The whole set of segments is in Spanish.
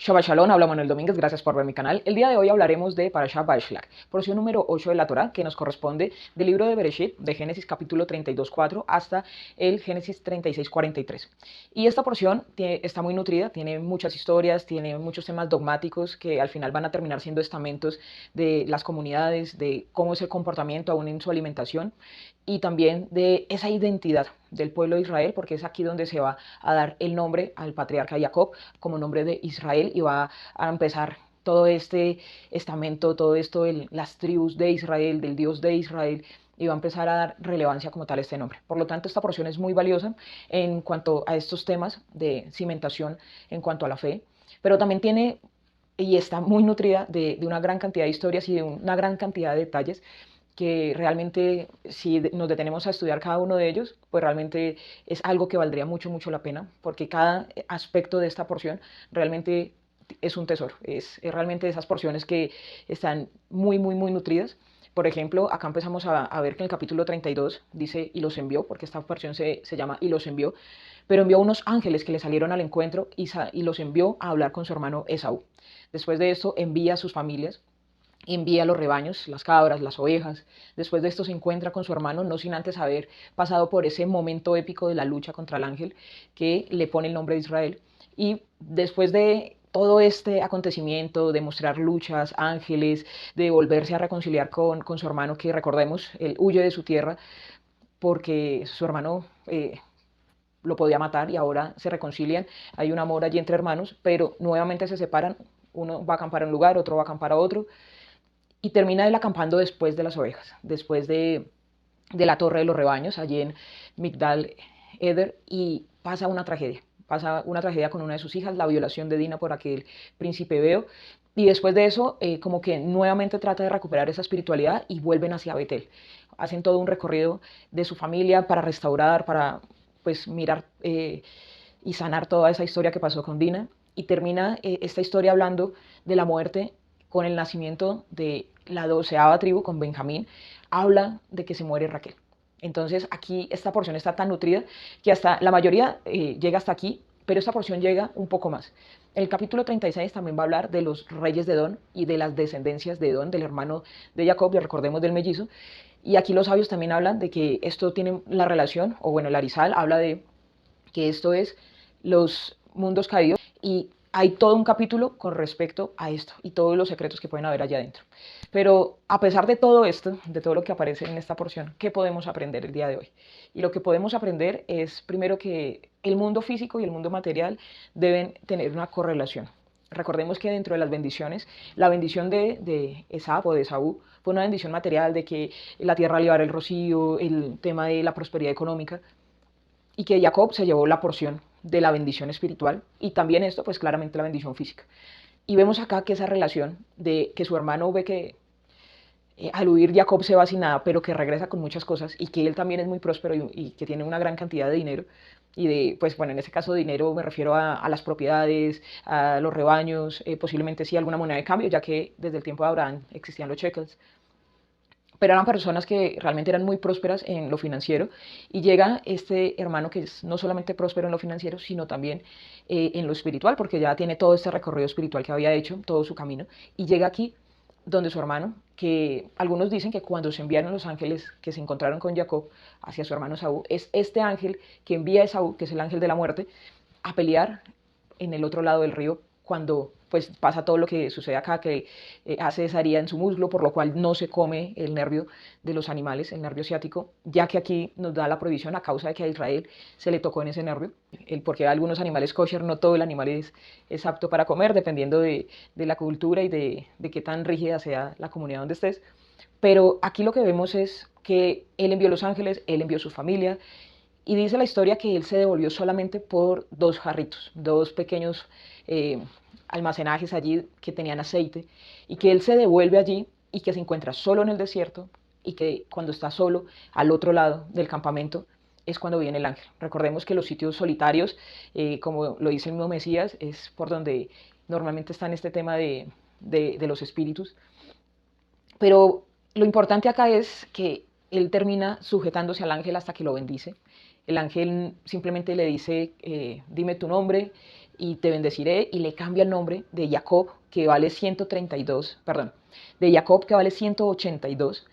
Shabbat Shalom, habla Manuel Domínguez, gracias por ver mi canal. El día de hoy hablaremos de Parashat Vaishlach, porción número 8 de la Torá, que nos corresponde del libro de Bereshit, de Génesis capítulo 32:4 hasta el Génesis 36:43. Y esta porción está muy nutrida, tiene muchas historias, tiene muchos temas dogmáticos que al final van a terminar siendo estamentos de las comunidades, de cómo es el comportamiento aún en su alimentación y también de esa identidad del pueblo de Israel, porque es aquí donde se va a dar el nombre al patriarca Jacob como nombre de Israel y va a empezar todo este estamento, todo esto, las tribus de Israel, del Dios de Israel, y va a empezar a dar relevancia como tal a este nombre. Por lo tanto, esta porción es muy valiosa en cuanto a estos temas de cimentación, en cuanto a la fe, pero también tiene y está muy nutrida de una gran cantidad de historias y de una gran cantidad de detalles que realmente si nos detenemos a estudiar cada uno de ellos, pues realmente es algo que valdría mucho, mucho la pena, porque cada aspecto de esta porción realmente es un tesoro, es realmente esas porciones que están muy, muy, muy nutridas. Por ejemplo, acá empezamos a ver que en el capítulo 32 dice, y los envió, porque esta porción se llama y los envió, pero envió unos ángeles que le salieron al encuentro y los envió a hablar con su hermano Esaú. Después de esto envía a sus familias, envía los rebaños, las cabras, las ovejas. Después de esto se encuentra con su hermano, no sin antes haber pasado por ese momento épico de la lucha contra el ángel que le pone el nombre de Israel. Y después de todo este acontecimiento, de mostrar luchas, ángeles, de volverse a reconciliar con su hermano, que recordemos, él huye de su tierra porque su hermano lo podía matar y ahora se reconcilian. Hay un amor allí entre hermanos, pero nuevamente se separan. Uno va a acampar a un lugar, otro va a acampar a otro y termina él acampando después de las ovejas, después de la torre de los rebaños, allí en Migdal Eder, y pasa una tragedia con una de sus hijas, la violación de Dina por aquel príncipe Ebeo, y después de eso, como que nuevamente trata de recuperar esa espiritualidad y vuelven hacia Betel. Hacen todo un recorrido de su familia para restaurar, para pues mirar y sanar toda esa historia que pasó con Dina, y termina esta historia hablando de la muerte con el nacimiento de la 12ª tribu, con Benjamín, habla de que se muere Raquel. Entonces aquí esta porción está tan nutrida que hasta la mayoría llega hasta aquí, pero esta porción llega un poco más. El capítulo 36 también va a hablar de los reyes de Edom y de las descendencias de Edom, del hermano de Jacob, y recordemos del mellizo. Y aquí los sabios también hablan de que esto tiene la relación, o bueno, el Arizal habla de que esto es los mundos caídos, y hay todo un capítulo con respecto a esto y todos los secretos que pueden haber allá adentro. Pero a pesar de todo esto, de todo lo que aparece en esta porción, ¿qué podemos aprender el día de hoy? Y lo que podemos aprender es primero que el mundo físico y el mundo material deben tener una correlación. Recordemos que dentro de las bendiciones, la bendición de Esab o de Esaú fue una bendición material de que la tierra le iba a dar el rocío, el tema de la prosperidad económica, y que Jacob se llevó la porción de la bendición espiritual y también esto, pues claramente la bendición física. Y vemos acá que esa relación de que su hermano ve que al huir Jacob se va sin nada, pero que regresa con muchas cosas y que él también es muy próspero y que tiene una gran cantidad de dinero. Y de, pues bueno, en este caso de dinero me refiero a las propiedades, a los rebaños, posiblemente sí alguna moneda de cambio, ya que desde el tiempo de Abraham existían los shekels, pero eran personas que realmente eran muy prósperas en lo financiero, y llega este hermano que es no solamente próspero en lo financiero, sino también en lo espiritual, porque ya tiene todo este recorrido espiritual que había hecho, todo su camino, y llega aquí donde su hermano, que algunos dicen que cuando se enviaron los ángeles que se encontraron con Jacob hacia su hermano Esaú, es este ángel que envía a Esaú, que es el ángel de la muerte, a pelear en el otro lado del río cuando pues pasa todo lo que sucede acá, que hace esa herida en su muslo, por lo cual no se come el nervio de los animales, el nervio ciático, ya que aquí nos da la prohibición a causa de que a Israel se le tocó en ese nervio, porque algunos animales kosher, no todo el animal es apto para comer, dependiendo de la cultura y de qué tan rígida sea la comunidad donde estés. Pero aquí lo que vemos es que él envió los ángeles, él envió su familia, y dice la historia que él se devolvió solamente por dos jarritos, dos pequeños eh, almacenajes allí que tenían aceite, y que él se devuelve allí y que se encuentra solo en el desierto, y que cuando está solo al otro lado del campamento es cuando viene el ángel. Recordemos que los sitios solitarios, como lo dice el mismo Mesías, es por donde normalmente está en este tema de los espíritus. Pero lo importante acá es que él termina sujetándose al ángel hasta que lo bendice. El ángel simplemente le dice, dime tu nombre, y te bendeciré, y le cambia el nombre de Jacob, que vale 132, perdón, de Jacob, que vale 182,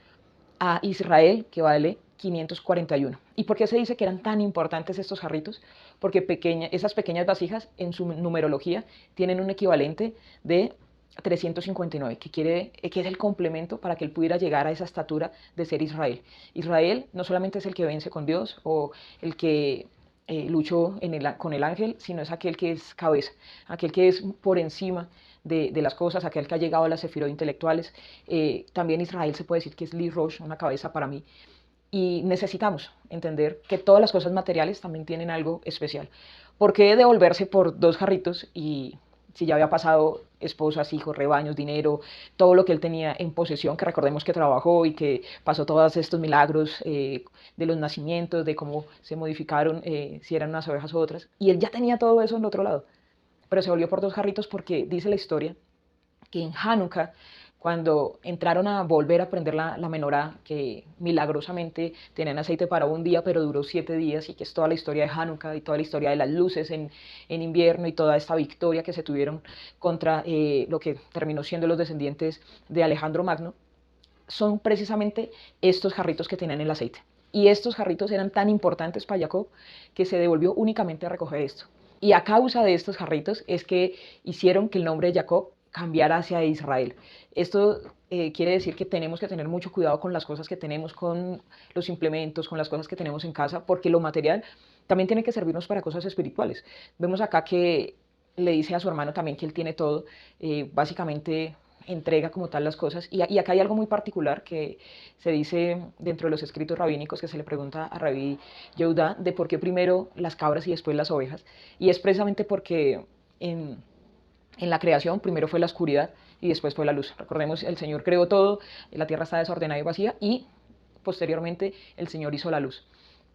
a Israel, que vale 541. ¿Y por qué se dice que eran tan importantes estos jarritos? Porque esas pequeñas vasijas en su numerología tienen un equivalente de 359, que es el complemento para que él pudiera llegar a esa estatura de ser Israel. Israel no solamente es el que vence con Dios o el que luchó con el ángel, sino es aquel que es cabeza, aquel que es por encima de las cosas, aquel que ha llegado a las sefirot intelectuales. También Israel se puede decir que es Li Rosh, una cabeza para mí. Y necesitamos entender que todas las cosas materiales también tienen algo especial. ¿Por qué devolverse por dos jarritos y si ya había pasado esposas, hijos, rebaños, dinero, todo lo que él tenía en posesión, que recordemos que trabajó y que pasó todos estos milagros de los nacimientos, de cómo se modificaron, si eran unas ovejas u otras, y él ya tenía todo eso en el otro lado, pero se volvió por dos jarritos porque dice la historia que en Hanukkah, cuando entraron a volver a prender la menorá, que milagrosamente tenían aceite para un día, pero duró 7 días, y que es toda la historia de Hanukkah y toda la historia de las luces en invierno y toda esta victoria que se tuvieron contra lo que terminó siendo los descendientes de Alejandro Magno, son precisamente estos jarritos que tenían el aceite. Y estos jarritos eran tan importantes para Jacob que se devolvió únicamente a recoger esto. Y a causa de estos jarritos es que hicieron que el nombre de Jacob cambiara hacia Israel. Esto quiere decir que tenemos que tener mucho cuidado con las cosas que tenemos, con los implementos, con las cosas que tenemos en casa, porque lo material también tiene que servirnos para cosas espirituales. Vemos acá que le dice a su hermano también que él tiene todo, básicamente entrega como tal las cosas. Y acá hay algo muy particular que se dice dentro de los escritos rabínicos, que se le pregunta a Rabí Yehuda de por qué primero las cabras y después las ovejas. Y es precisamente porque en la creación primero fue la oscuridad y después fue la luz. Recordemos, el Señor creó todo, la tierra está desordenada y vacía, y posteriormente el Señor hizo la luz.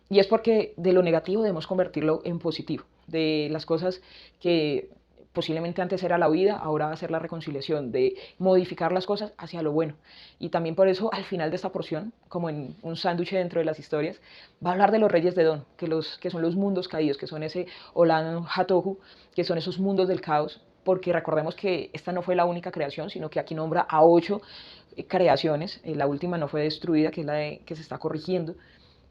Y es porque de lo negativo debemos convertirlo en positivo, de las cosas que posiblemente antes era la huida, ahora va a ser la reconciliación, de modificar las cosas hacia lo bueno. Y también por eso al final de esta porción, como en un sándwich dentro de las historias, va a hablar de los reyes de Edom, que son los mundos caídos, que son ese Olam Hatohu, que son esos mundos del caos, porque recordemos que esta no fue la única creación, sino que aquí nombra a 8 creaciones, la última no fue destruida, que es la que se está corrigiendo,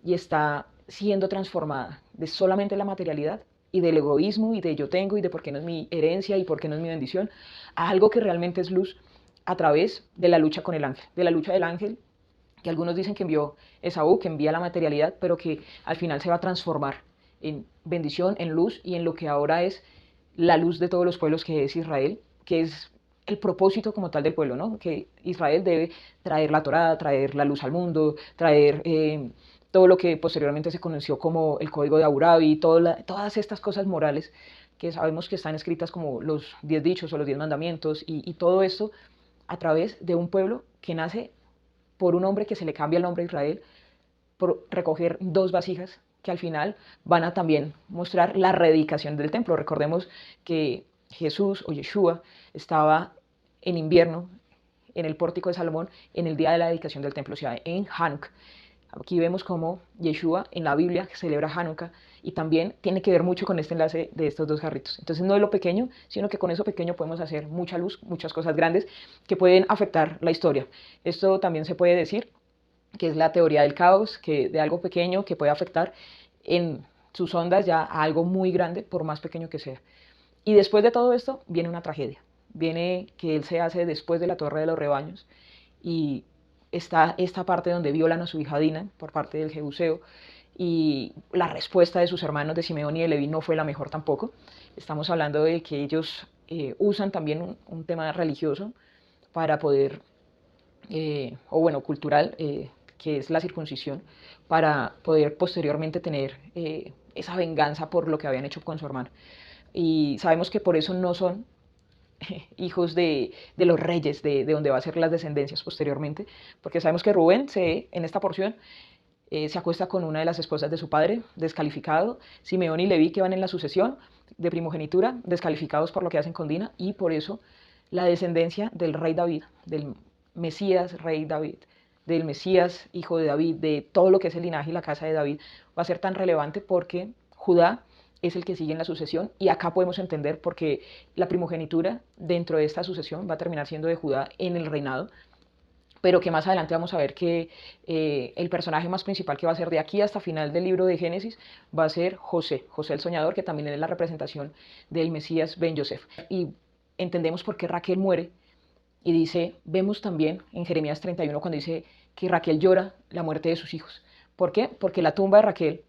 y está siendo transformada de solamente la materialidad y del egoísmo y de yo tengo y de por qué no es mi herencia y por qué no es mi bendición, a algo que realmente es luz a través de la lucha con el ángel, de la lucha del ángel, que algunos dicen que envió Esaú, que envía la materialidad, pero que al final se va a transformar en bendición, en luz y en lo que ahora es la luz de todos los pueblos, que es Israel, que es el propósito como tal del pueblo, ¿no? Que Israel debe traer la Torá, traer la luz al mundo, traer todo lo que posteriormente se conoció como el Código de Hammurabi, todas estas cosas morales que sabemos que están escritas como los 10 dichos o los 10 mandamientos, y todo esto a través de un pueblo que nace por un hombre que se le cambia el nombre a Israel, por recoger dos vasijas que al final van a también mostrar la rededicación del templo. Recordemos que Jesús o Yeshua estaba en invierno en el pórtico de Salomón en el día de la dedicación del templo, o sea, en Hanukkah. Aquí vemos cómo Yeshua en la Biblia celebra Hanukkah, y también tiene que ver mucho con este enlace de estos dos jarritos. Entonces no es lo pequeño, sino que con eso pequeño podemos hacer mucha luz, muchas cosas grandes que pueden afectar la historia. Esto también se puede decir que es la teoría del caos, que de algo pequeño que puede afectar en sus ondas ya a algo muy grande, por más pequeño que sea. Y después de todo esto viene una tragedia. Viene que él se hace después de la Torre de los Rebaños, y está esta parte donde violan a su hija Dina por parte del Jebuseo, y la respuesta de sus hermanos de Simeón y de Leví no fue la mejor tampoco. Estamos hablando de que ellos usan también un tema religioso para poder, o bueno, cultural, que es la circuncisión, para poder posteriormente tener esa venganza por lo que habían hecho con su hermano. Y sabemos que por eso no son hijos de los reyes, de donde va a ser las descendencias posteriormente, porque sabemos que Rubén en esta porción se acuesta con una de las esposas de su padre, descalificado. Simeón y Leví, que van en la sucesión de primogenitura, descalificados por lo que hacen con Dina, y por eso la descendencia del rey David, del Mesías rey David, del Mesías hijo de David, de todo lo que es el linaje y la casa de David, va a ser tan relevante, porque Judá es el que sigue en la sucesión, y acá podemos entender por qué la primogenitura dentro de esta sucesión va a terminar siendo de Judá en el reinado, pero que más adelante vamos a ver que el personaje más principal que va a ser de aquí hasta final del libro de Génesis va a ser José, José el soñador, que también es la representación del Mesías Ben Yosef. Y entendemos por qué Raquel muere, y dice, vemos también en Jeremías 31 cuando dice que Raquel llora la muerte de sus hijos. ¿Por qué? Porque la tumba de Raquel,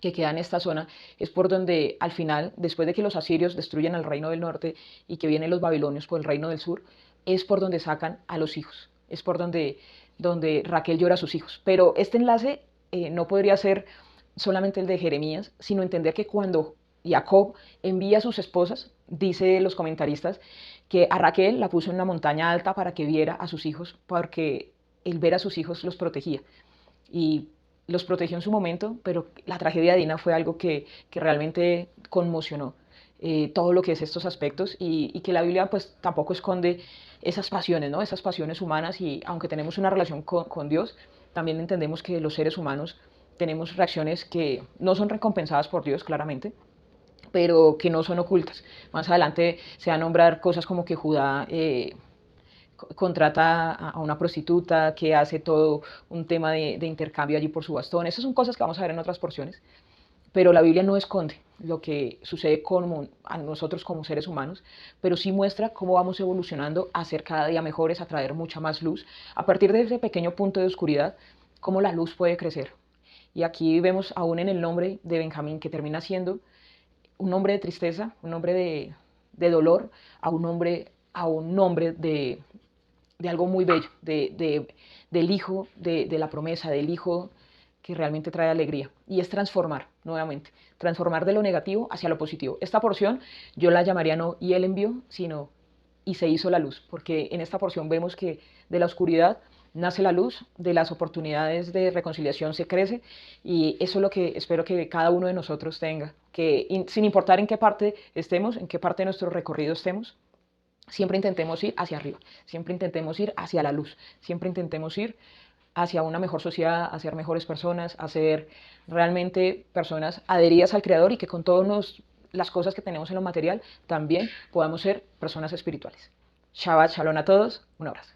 que queda en esta zona, es por donde al final, después de que los asirios destruyen el reino del norte y que vienen los babilonios por el reino del sur, es por donde sacan a los hijos, es por donde Raquel llora a sus hijos. Pero este enlace no podría ser solamente el de Jeremías, sino entender que cuando Jacob envía a sus esposas, dice los comentaristas, que a Raquel la puso en una montaña alta para que viera a sus hijos, porque el ver a sus hijos los protegía. Y los protegió en su momento, pero la tragedia de Dina fue algo que realmente conmocionó todo lo que es estos aspectos, y que la Biblia pues tampoco esconde esas pasiones, ¿no? Esas pasiones humanas, y aunque tenemos una relación con Dios, también entendemos que los seres humanos tenemos reacciones que no son recompensadas por Dios, claramente, pero que no son ocultas. Más adelante se va a nombrar cosas como que Judá contrata a una prostituta, que hace todo un tema de intercambio allí por su bastón. Esas son cosas que vamos a ver en otras porciones, pero la Biblia no esconde lo que sucede con a nosotros como seres humanos, pero sí muestra cómo vamos evolucionando a ser cada día mejores, a traer mucha más luz. A partir de ese pequeño punto de oscuridad, cómo la luz puede crecer. Y aquí vemos aún en el nombre de Benjamín, que termina siendo un nombre de tristeza, un nombre de dolor, a un nombre de algo muy bello, del hijo de la promesa, del hijo que realmente trae alegría. Y es transformar, nuevamente, transformar de lo negativo hacia lo positivo. Esta porción yo la llamaría no "y él envió", sino "y se hizo la luz", porque en esta porción vemos que de la oscuridad nace la luz, de las oportunidades de reconciliación se crece, y eso es lo que espero que cada uno de nosotros tenga, que sin importar en qué parte estemos, en qué parte de nuestro recorrido estemos, siempre intentemos ir hacia arriba, siempre intentemos ir hacia la luz, siempre intentemos ir hacia una mejor sociedad, a ser mejores personas, a ser realmente personas adheridas al Creador, y que con todas las cosas que tenemos en lo material también podamos ser personas espirituales. Shabbat Shalom a todos, un abrazo.